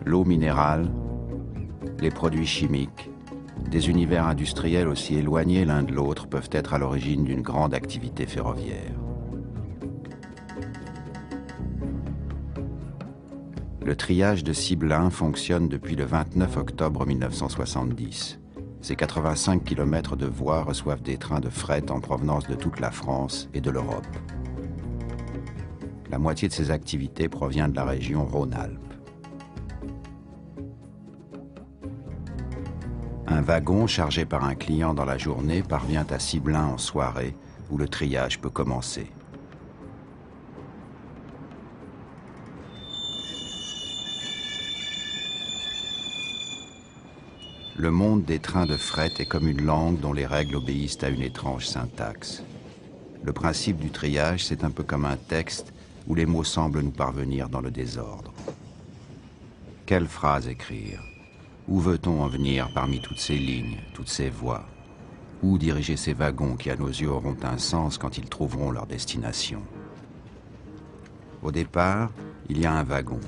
l'eau minérale, les produits chimiques, des univers industriels aussi éloignés l'un de l'autre peuvent être à l'origine d'une grande activité ferroviaire. Le triage de Ciblin fonctionne depuis le 29 octobre 1970. Ces 85 km de voies reçoivent des trains de fret en provenance de toute la France et de l'Europe. La moitié de ces activités provient de la région Rhône-Alpes. Un wagon chargé par un client dans la journée parvient à Ciblin en soirée, où le triage peut commencer. Le monde des trains de fret est comme une langue dont les règles obéissent à une étrange syntaxe. Le principe du triage, c'est un peu comme un texte où les mots semblent nous parvenir dans le désordre. Quelle phrase écrire? Où veut-on en venir parmi toutes ces lignes, toutes ces voies? Où diriger ces wagons qui, à nos yeux, auront un sens quand ils trouveront leur destination? Au départ, il y a un wagon.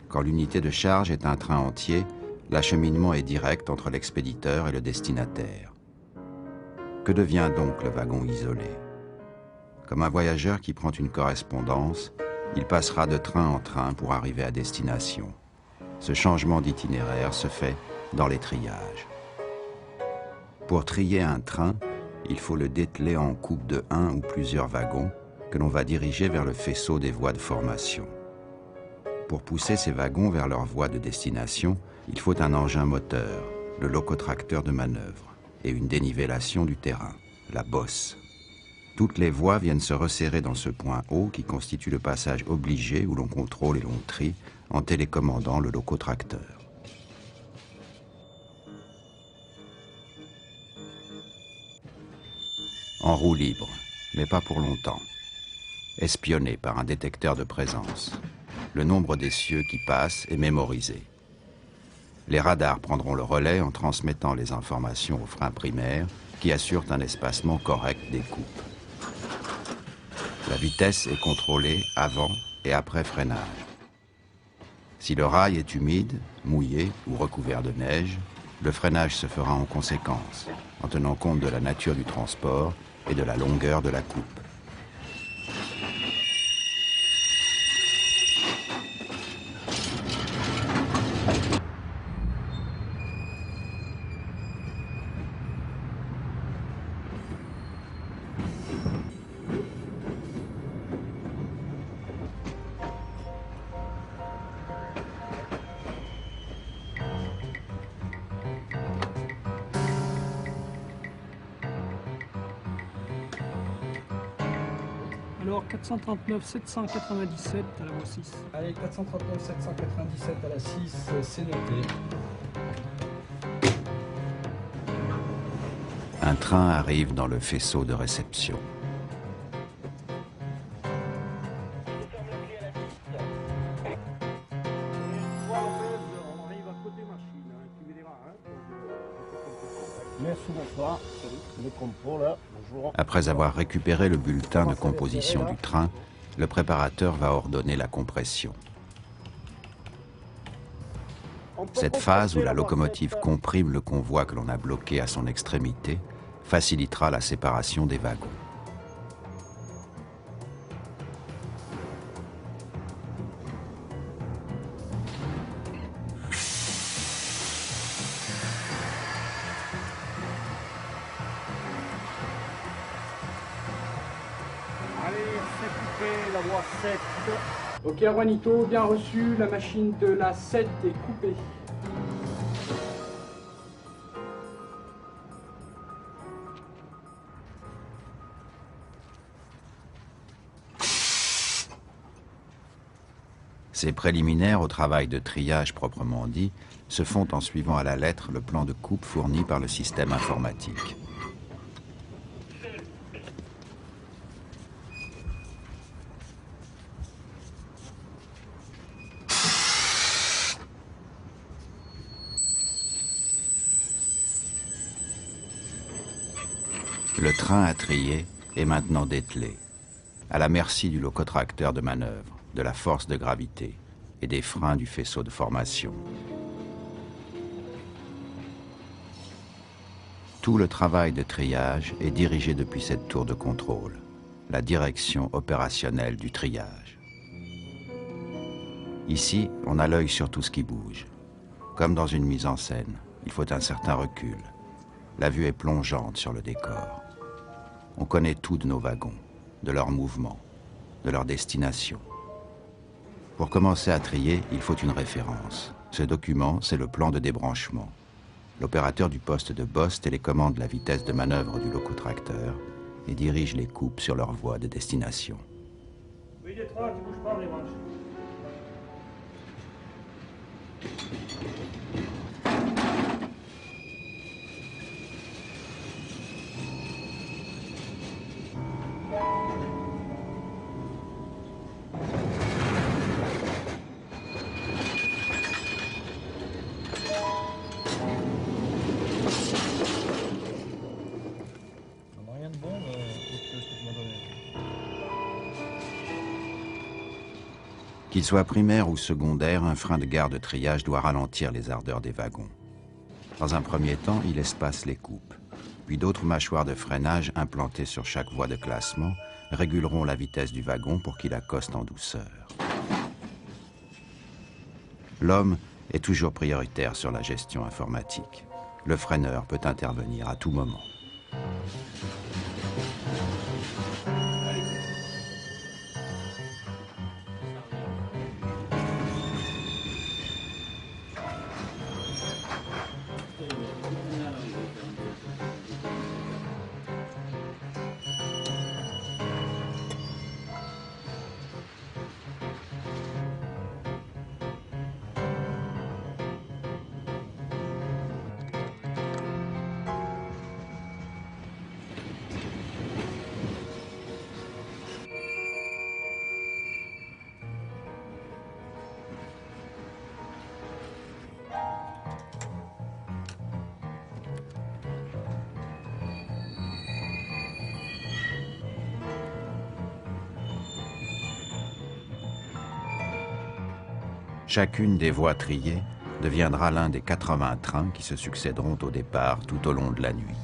Quand l'unité de charge est un train entier, l'acheminement est direct entre l'expéditeur et le destinataire. Que devient donc le wagon isolé? Comme un voyageur qui prend une correspondance, il passera de train en train pour arriver à destination. Ce changement d'itinéraire se fait dans les triages. Pour trier un train, il faut le dételer en coupe de un ou plusieurs wagons que l'on va diriger vers le faisceau des voies de formation. Pour pousser ces wagons vers leur voie de destination, il faut un engin moteur, le locotracteur de manœuvre, et une dénivellation du terrain, la bosse. Toutes les voies viennent se resserrer dans ce point haut qui constitue le passage obligé où l'on contrôle et l'on trie en télécommandant le locotracteur. En roue libre, mais pas pour longtemps. Espionné par un détecteur de présence. Le nombre d'essieux qui passent est mémorisé. Les radars prendront le relais en transmettant les informations aux freins primaires qui assurent un espacement correct des coupes. La vitesse est contrôlée avant et après freinage. Si le rail est humide, mouillé ou recouvert de neige, le freinage se fera en conséquence, en tenant compte de la nature du transport et de la longueur de la coupe. Alors 439 797 à la voie 6. Allez, 439 797 à la 6, c'est noté. Un train arrive dans le faisceau de réception. Merci, bonsoir. Le contrôle, bonjour. Après avoir récupéré le bulletin de composition du train, le préparateur va ordonner la compression. Cette phase où la locomotive comprime le convoi que l'on a bloqué à son extrémité facilitera la séparation des wagons. Allez, c'est coupé, la voie 7. Ok, Juanito, bien reçu, la machine de la 7 est coupée. Ces préliminaires au travail de triage proprement dit se font en suivant à la lettre le plan de coupe fourni par le système informatique. Le train à trier est maintenant dételé, à la merci du locotracteur de manœuvre, de la force de gravité, et des freins du faisceau de formation. Tout le travail de triage est dirigé depuis cette tour de contrôle, la direction opérationnelle du triage. Ici, on a l'œil sur tout ce qui bouge. Comme dans une mise en scène, il faut un certain recul. La vue est plongeante sur le décor. On connaît tout de nos wagons, de leurs mouvements, de leur destination. Pour commencer à trier, il faut une référence. Ce document, c'est le plan de débranchement. L'opérateur du poste de bosse télécommande la vitesse de manœuvre du locotracteur et dirige les coupes sur leur voie de destination. Oui, Détroit, tu bouges pas, on les branche. On n'a rien de bon, autre que ce que tu m'as donné. Qu'il soit primaire ou secondaire, un frein de garde-triage doit ralentir les ardeurs des wagons. Dans un premier temps, il espace les coupes. Puis d'autres mâchoires de freinage implantées sur chaque voie de classement réguleront la vitesse du wagon pour qu'il accoste en douceur. L'homme est toujours prioritaire sur la gestion informatique. Le freineur peut intervenir à tout moment. Chacune des voies triées deviendra l'un des 80 trains qui se succéderont au départ tout au long de la nuit.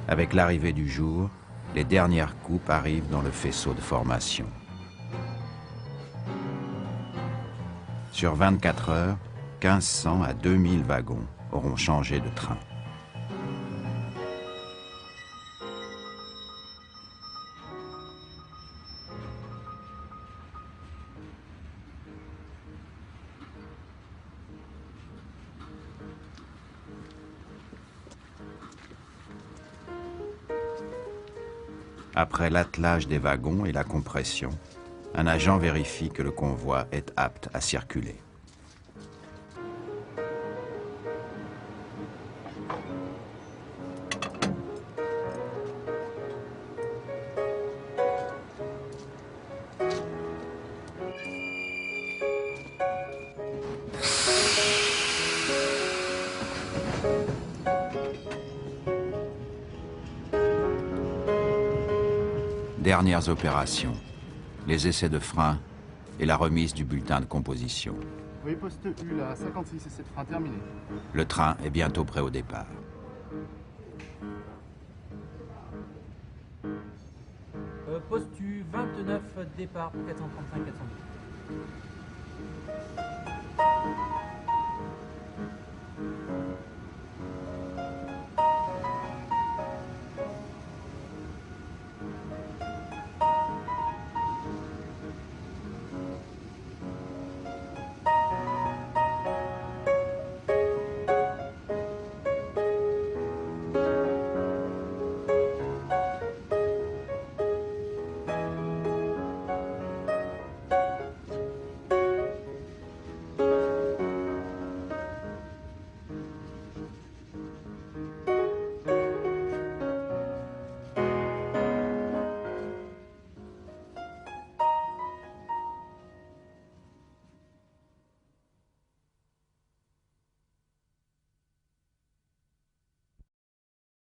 Avec l'arrivée du jour, les dernières coupes arrivent dans le faisceau de formation. Sur 24 heures, 1500 à 2000 wagons auront changé de train. Après l'attelage des wagons et la compression, un agent vérifie que le convoi est apte à circuler. Dernières opérations, les essais de frein et la remise du bulletin de composition. Oui, poste U, là, 56, essai de frein terminé. Le train est bientôt prêt au départ. Postu 29, départ 435-410.